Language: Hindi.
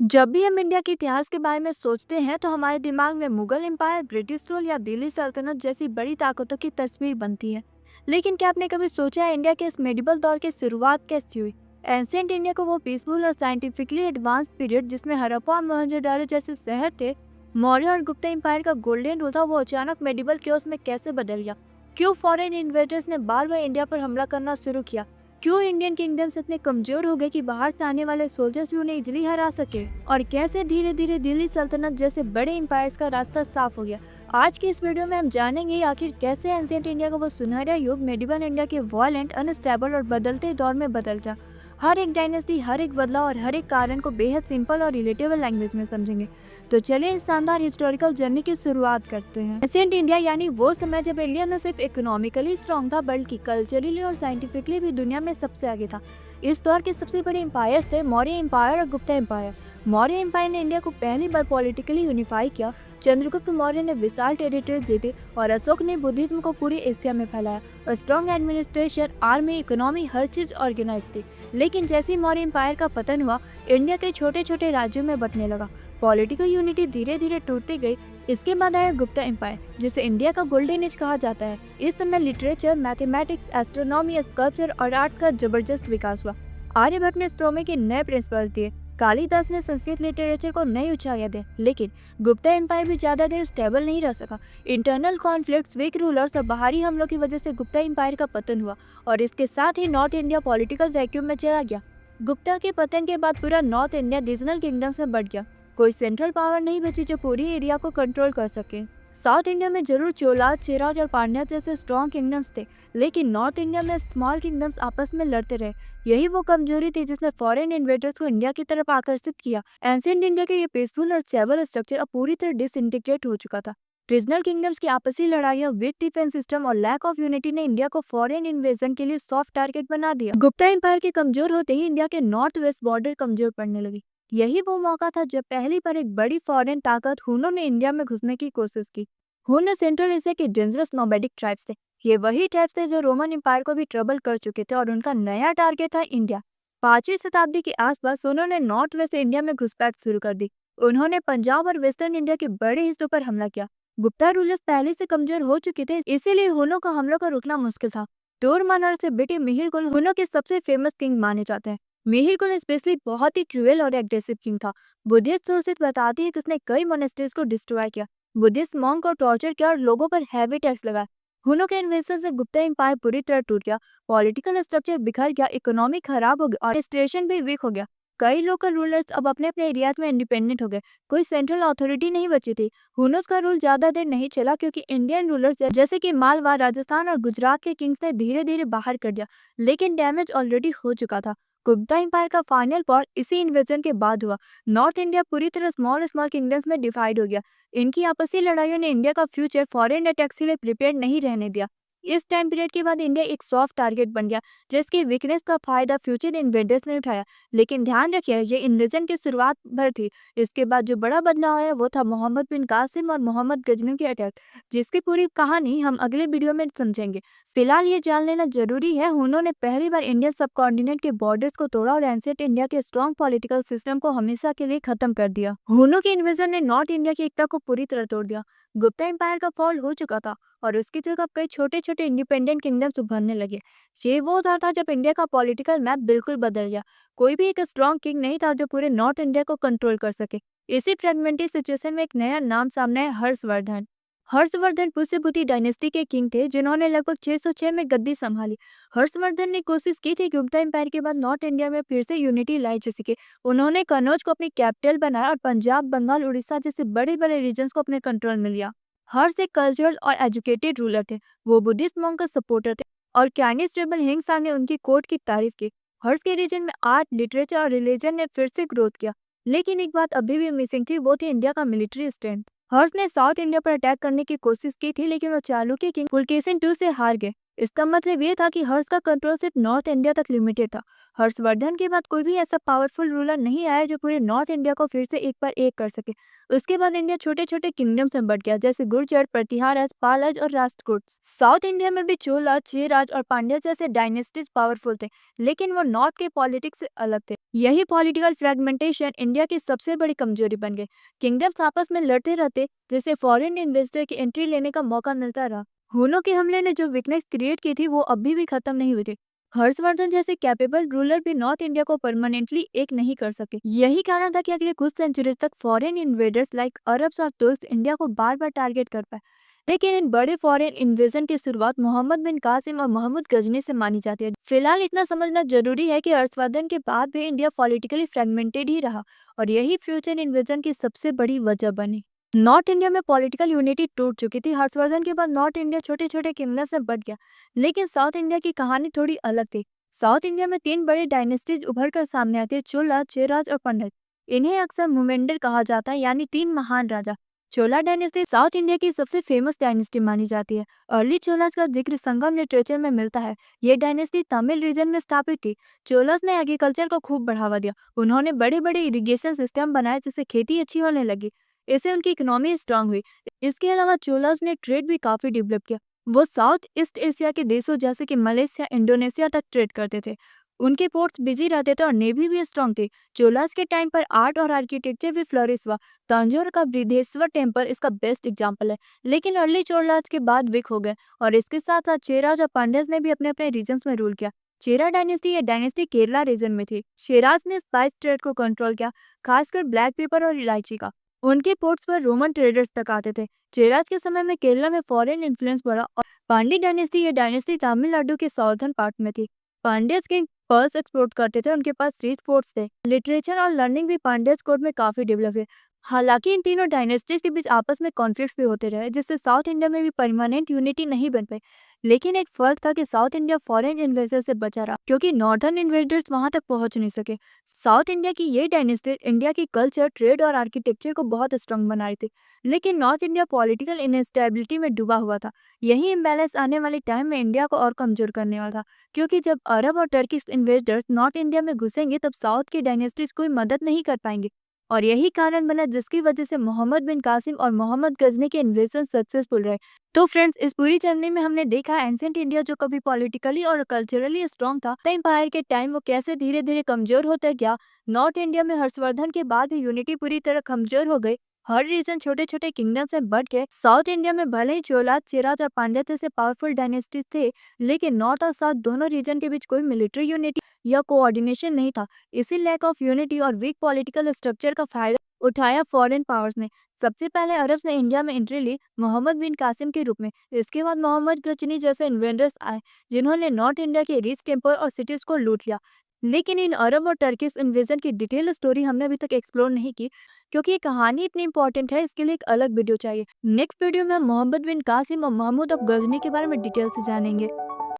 जब भी हम इंडिया के इतिहास के बारे में सोचते हैं तो हमारे दिमाग में मुगल एम्पायर, ब्रिटिश रूल या दिल्ली सल्तनत जैसी बड़ी ताकतों की तस्वीर बनती है। लेकिन क्या आपने कभी सोचा है इंडिया के इस मेडिवल दौर की शुरुआत कैसे हुई? एंशियंट इंडिया को वो पीसफुल और साइंटिफिकली एडवांस पीरियड जिसमें हड़प्पा और मोहनजोदारो जैसे शहर थे, मौर्य और गुप्ता एम्पायर का गोल्डन रूल था, वो अचानक मेडिवल केओस में कैसे बदल गया? क्यों फॉरेन इन्वेडर्स ने बार बार इंडिया पर हमला करना शुरू किया? क्यों इंडियन किंगडम्स इतने कमजोर हो गए कि बाहर से आने वाले सोल्जर्स भी उन्हें इजिली हरा सके? और कैसे धीरे धीरे दिल्ली सल्तनत जैसे बड़े एम्पायर्स का रास्ता साफ हो गया? आज की इस वीडियो में हम जानेंगे आखिर कैसे एंशिएंट इंडिया का वो सुनहरा युग मेडिवल इंडिया के वॉयलेंट, अनस्टेबल और बदलते दौर में बदल गया। हर एक डायनेस्टी, हर एक बदलाव और हर एक कारण को बेहद सिंपल और रिलेटेबल लैंग्वेज में समझेंगे। तो चलिए इस शानदार हिस्टोरिकल जर्नी की शुरुआत करते हैं। एंशिएंट इंडिया यानी वो समय जब इंडिया न सिर्फ इकोनॉमिकली स्ट्रॉन्ग था बल्कि कल्चरली और साइंटिफिकली भी दुनिया में सबसे आगे था। इस दौर के सबसे बड़े एम्पायर्स थे मौर्य एम्पायर और गुप्ता एम्पायर। मौर्य एम्पायर ने इंडिया को पहली बार पॉलिटिकली यूनिफाई किया। चंद्रगुप्त मौर्य ने विशाल टेरिटरीज जीते और अशोक ने बुद्धिज्म को पूरी एशिया में फैलाया। और स्ट्रॉन्ग एडमिनिस्ट्रेशन, आर्मी, इकोनॉमी, हर चीज ऑर्गेनाइज थी। लेकिन जैसे ही मौर्य एम्पायर का पतन हुआ, इंडिया के छोटे छोटे राज्यों में बंटने लगा। पॉलिटिकल यूनिटी धीरे धीरे टूटती गई। इसके बाद आया गुप्ता एम्पायर, जिसे इंडिया का गोल्डन एज कहा जाता है। इस समय लिटरेचर, मैथमेटिक्स, एस्ट्रोनॉमी, स्कल्पचर और आर्ट्स का जबरदस्त विकास हुआ। आर्यभट्ट ने एस्ट्रोनॉमी के नए प्रिंसिपल्स दिए। कालिदास ने संस्कृत लिटरेचर को नई ऊंचाइयां दी। लेकिन गुप्ता एम्पायर भी ज्यादा देर स्टेबल नहीं रह सका। इंटरनल कॉन्फ्लिक्ट्स, वीक रूलर्स और बाहरी हमलों की वजह से गुप्ता एम्पायर का पतन हुआ और इसके साथ ही नॉर्थ इंडिया पॉलिटिकल वैक्यूम में चला गया। गुप्ता के पतन के बाद पूरा नॉर्थ इंडिया रीजनल किंगडम्स में बढ़ गया। कोई सेंट्रल पावर नहीं बची जो पूरी एरिया को कंट्रोल कर सके। साउथ इंडिया में जरूर चोलाज, चेराज और पांड्या जैसे स्ट्रॉन्ग किंगडम्स थे, लेकिन नॉर्थ इंडिया में स्मॉल किंगडम्स आपस में लड़ते रहे। यही वो कमजोरी थी जिसने फॉरेन इन्वेडर्स को इंडिया की तरफ आकर्षित किया। एंशिएंट इंडिया के ये पीसफुल और स्टेबल स्ट्रक्चर अब पूरी तरह डिसइंटीग्रेट हो चुका था। रीजनल किंगडम्स की आपसी लड़ाइयां, वीक डिफेंस सिस्टम और लैक ऑफ यूनिटी ने इंडिया को फॉरेन इन्वेजन के लिए सॉफ्ट टारगेट बना दिया। गुप्ता एम्पायर के कमजोर होते ही इंडिया के नॉर्थ वेस्ट बॉर्डर कमजोर पड़ने लगी। यही वो मौका था जब पहली बार एक बड़ी फॉरेन ताकत हुनों ने इंडिया में घुसने की कोशिश की। हुन सेंट्रल एशिया के डेंजरस नोमैडिक ट्राइब्स थे। ये वही ट्राइब्स थे जो रोमन एम्पायर को भी ट्रबल कर चुके थे और उनका नया टारगेट था इंडिया। 5वीं शताब्दी के आसपास उन्होंने नॉर्थ वेस्ट इंडिया में घुसपैठ शुरू कर दी। उन्होंने पंजाब और वेस्टर्न इंडिया के बड़े हिस्सों पर हमला किया। गुप्ता रूलर्स पहले से कमजोर हो चुके थे, इसीलिए हुनों का हमलों को रुकना मुश्किल था। तोरमानार से बेटे मिहिर कुल हुनों के सबसे फेमस किंग माने जाते हैं। मिहिर कुल स्पेशली बहुत ही क्रूएल और एग्रेसिव किंग था। बुद्धिस्ट सोर्सेज बताती है कि उसने कई मोनेस्ट्रीज को डिस्ट्रॉय किया, बुद्धिस्ट मॉन्क को टॉर्चर किया और लोगों पर हैवी टैक्स लगाया। हुनों के इन्वेजन से गुप्ता एम्पायर पूरी तरह टूट गया। पॉलिटिकल स्ट्रक्चर बिखर गया, इकोनॉमी खराब हो गया और एडमिनिस्ट्रेशन भी वीक हो गया। कई लोकल रूलर्स अब अपने अपने एरियाज में इंडिपेंडेंट हो गए। कोई सेंट्रल अथॉरिटी नहीं बची थी। हुनोस का रूल ज्यादा देर नहीं चला क्योंकि इंडियन रूलर्स जैसे कि मालवा, राजस्थान और गुजरात के किंग्स ने धीरे धीरे बाहर कर दिया। लेकिन डैमेज ऑलरेडी हो चुका था। गुप्ता एम्पायर का फाइनल फॉल इसी इन्वेजन के बाद हुआ। नॉर्थ इंडिया पूरी तरह स्मॉल स्मॉल किंगडम्स में डिवाइड हो गया। इनकी आपसी लड़ाइयों ने इंडिया का फ्यूचर फॉरेन अटैक्स के लिए प्रिपेयर नहीं रहने दिया। इस टाइम पीरियड के बाद इंडिया एक सॉफ्ट टारगेट बन गया, जिसकी वीकनेस का फायदा फ्यूचर इन्वेडर्स ने उठाया। लेकिन ध्यान रखिए, ये इन्वेजन की शुरुआत भर थी। इसके बाद जो बड़ा बदलाव आया वो था मोहम्मद बिन कासिम और मोहम्मद गजनी के अटैक, जिसकी पूरी कहानी हम अगले वीडियो में समझेंगे। फिलहाल ये जान लेना जरूरी है, उन्होंने पहली बार इंडियन सब कॉन्टिनेंट के बॉर्डर्स को तोड़ा और एंशिएंट इंडिया के स्ट्रॉन्ग पॉलिटिकल सिस्टम को हमेशा के लिए खत्म कर दिया। हुनों के इन्वेजन ने नॉर्थ इंडिया की एकता को पूरी तरह तोड़ दिया। गुप्ता एम्पायर का फॉल हो चुका था और उसकी जगह कई छोटे छोटे इंडिपेंडेंट किंगडम्स उभरने लगे। ये वो दौर था जब इंडिया का पॉलिटिकल मैप बिल्कुल बदल गया। कोई भी एक स्ट्रॉन्ग किंग नहीं था जो पूरे नॉर्थ इंडिया को कंट्रोल कर सके। इसी फ्रेगमेंटेड सिचुएशन में एक नया नाम सामने आया, हर्षवर्धन। हर्षवर्धन पुष्यभूति डायनेस्टी के किंग थे जिन्होंने लगभग 606 में गद्दी संभाली। हर्षवर्धन ने कोशिश की थी कि गुप्ता एम्पायर के बाद नॉर्थ इंडिया में फिर से यूनिटी लाई जा सके। उन्होंने कनौज को अपनी कैपिटल बनाया और पंजाब, बंगाल, उड़ीसा जैसे बड़े बड़े रीजन्स को अपने कंट्रोल में लिया। हर्ष एक कल्चरल और एजुकेटेड रूलर थे। वो बुद्धिस्ट मॉन्क का सपोर्टर थे और चाइनीज ट्रेबल हिंसा ने उनकी कोर्ट की तारीफ की। हर्ष के रीजन में आर्ट, लिटरेचर और रिलीजन ने फिर से ग्रोथ किया। लेकिन एक बात अभी भी मिसिंग थी, वो थी इंडिया का मिलिट्री स्ट्रेंथ। हर्ष ने साउथ इंडिया पर अटैक करने की कोशिश की थी, लेकिन वो चालुक्य किंग पुलकेशिन II से हार गए। इसका मतलब ये था कि हर्ष का कंट्रोल सिर्फ नॉर्थ इंडिया तक लिमिटेड था। हर्षवर्धन के बाद कोई भी ऐसा पावरफुल रूलर नहीं आया जो पूरे नॉर्थ इंडिया को फिर से एक पर एक कर सके। उसके बाद इंडिया छोटे छोटे किंगडम्स में बढ़ गया, जैसे गुर्जर, प्रतिहारज, पालज और राष्ट्रकूट। साउथ इंडिया में भी चोला, चेराज और पांड्या जैसे डायनेस्टीज पावरफुल थे, लेकिन वो नॉर्थ के पॉलिटिक्स से अलग थे। यही पॉलिटिकल फ्रेगमेंटेशन इंडिया की सबसे बड़ी कमजोरी बन गई। किंगडम्स आपस में लड़ते रहते, जिससे फॉरेन इन्वेस्टर की एंट्री लेने का मौका मिलता रहा। हुनों के हमले ने जो वीकनेस क्रिएट की थी वो अभी भी खत्म नहीं हुई थी। हर्षवर्धन जैसे कैपेबल रूलर भी नॉर्थ इंडिया को परमानेंटली एक नहीं कर सके। यही कारण था कि अगले कुछ सेंचुरीज तक फॉरेन इन्वेडर्स लाइक अरब्स और तुर्क्स इंडिया को बार बार टारगेट कर पाए। लेकिन इन बड़े फॉरेन इन्वेजन की शुरुआत मोहम्मद बिन कासिम और मोहम्मद गजनी से मानी जाती है। फिलहाल इतना समझना जरूरी है कि हर्षवर्धन के बाद भी इंडिया पॉलिटिकली फ्रेगमेंटेड ही रहा, और यही फ्यूचर इन्वेजन की सबसे बड़ी वजह बनी। नॉर्थ इंडिया में पॉलिटिकल यूनिटी टूट चुकी थी। हर्षवर्धन के बाद नॉर्थ इंडिया छोटे छोटे किंगडम से बढ़ गया, लेकिन साउथ इंडिया की कहानी थोड़ी अलग थी। साउथ इंडिया में तीन बड़े डायनेस्टीज उभर कर सामने आती है: चोला, चेराज और पंडित। इन्हें अक्सर मूवेंडर कहा जाता है, यानी तीन महान राजा। चोला डायनेस्टी साउथ इंडिया की सबसे फेमस डायनेस्टी मानी जाती है। अर्ली चोलास का जिक्र संगम लिटरेचर में मिलता है। ये डायनेस्टी तमिल रीजन में स्थापित थी। चोलास ने एग्रीकल्चर को खूब बढ़ावा दिया। उन्होंने बड़े बड़े इरिगेशन सिस्टम बनाए, जिससे खेती अच्छी होने लगी। इससे उनकी इकोनॉमी स्ट्रांग हुई। इसके अलावा चोलास ने ट्रेड भी काफी डेवलप किया। वो साउथ ईस्ट एशिया के देशों जैसे कि मलेशिया, इंडोनेशिया तक ट्रेड करते थे। उनके पोर्ट्स बिजी रहते थे और नेवी भी स्ट्रांग थी। चोलास के टाइम पर आर्ट और आर्किटेक्चर भी फ्लरिश हुआ। तंजौर का बृहदेश्वर टेम्पल इसका बेस्ट एग्जाम्पल है। लेकिन अर्ली चोलास के बाद वीक हो गए, और इसके साथ साथ चेराज और पांड्यास ने भी अपने अपने रीजन्स में रूल किया। चेरा डायनेस्टी ये डायनेस्टी केरला रीजन में थी। शेराज ने स्पाइस ट्रेड को कंट्रोल किया, खासकर ब्लैक पेपर और इलायची का। उनके पोर्ट्स पर रोमन ट्रेडर्स तक आते थे। चेराज के समय में केरला में फॉरेन इन्फ्लुएंस बढ़ा, और पांड्य डायनेस्टी ये डायनेस्टी तमिलनाडु के सॉर्दर्न पार्ट में थी। पांड्यस किंग पर्ल्स एक्सपोर्ट करते थे, उनके पास रिच पोर्ट्स थे। लिटरेचर और लर्निंग भी पांड्यस कोर्ट में काफी डेवलप है। हालांकि इन तीनों डायनेस्टीज के बीच आपस में कॉन्फ्लिक्ट्स भी होते रहे, जिससे साउथ इंडिया में भी परमानेंट यूनिटी नहीं बन पाई। लेकिन एक फर्क था कि साउथ इंडिया फॉरेन इन्वेस्टर से बचा रहा, क्योंकि नॉर्दर्न इन्वेडर्स वहां तक पहुंच नहीं सके। साउथ इंडिया की ये डायनेस्टी इंडिया की कल्चर, ट्रेड और आर्किटेक्चर को बहुत स्ट्रांग बना रही थी। लेकिन नॉर्थ इंडिया पॉलिटिकल इनस्टेबिलिटी में डूबा हुआ था। यही इम्बैलेंस आने वाले टाइम में इंडिया को और कमजोर करने वाला था, क्योंकि जब अरब और टर्किश इन्वेस्टर्स नॉर्थ इंडिया में घुसेंगे तब साउथ की डायनेस्टीज कोई मदद नहीं कर पाएंगे। और यही कारण बना जिसकी वजह से मोहम्मद बिन कासिम और मोहम्मद गजनी के इन्वेजन सक्सेसफुल रहे। तो फ्रेंड्स, इस पूरी जर्नी में हमने देखा एंशिएंट इंडिया जो कभी पॉलिटिकली और कल्चरली स्ट्रांग था, एम्पायर के टाइम वो कैसे धीरे धीरे कमजोर होता गया। नॉर्थ इंडिया में हर्षवर्धन के बाद भी यूनिटी पूरी तरह कमजोर हो गई। हर रीजन छोटे छोटे किंगडम से बढ़ गए। साउथ इंडिया में भले ही चोला, चेराज और पांड्या जैसे पावरफुल डायनेस्टीज थे, लेकिन नॉर्थ और साउथ दोनों रीजन के बीच कोई मिलिट्री यूनिटी या कोऑर्डिनेशन नहीं था। इसी लैक ऑफ यूनिटी और वीक पॉलिटिकल स्ट्रक्चर का फायदा उठाया फॉरेन पावर्स ने। सबसे पहले अरब ने इंडिया में एंट्री ली, मोहम्मद बिन कासिम के रूप में। इसके बाद मोहम्मद गजनी जैसे इन्वेडर्स आए, जिन्होंने नॉर्थ इंडिया के रिच टेम्पल और सिटीज को लूट लिया। लेकिन इन अरब और टर्किश इन्वेजन की डिटेल स्टोरी हमने अभी तक एक्सप्लोर नहीं की, क्योंकि ये कहानी इतनी इंपॉर्टेंट है, इसके लिए एक अलग वीडियो चाहिए। नेक्स्ट वीडियो में हम मोहम्मद बिन कासिम और महमूद ऑफ गजनी के बारे में डिटेल से जानेंगे।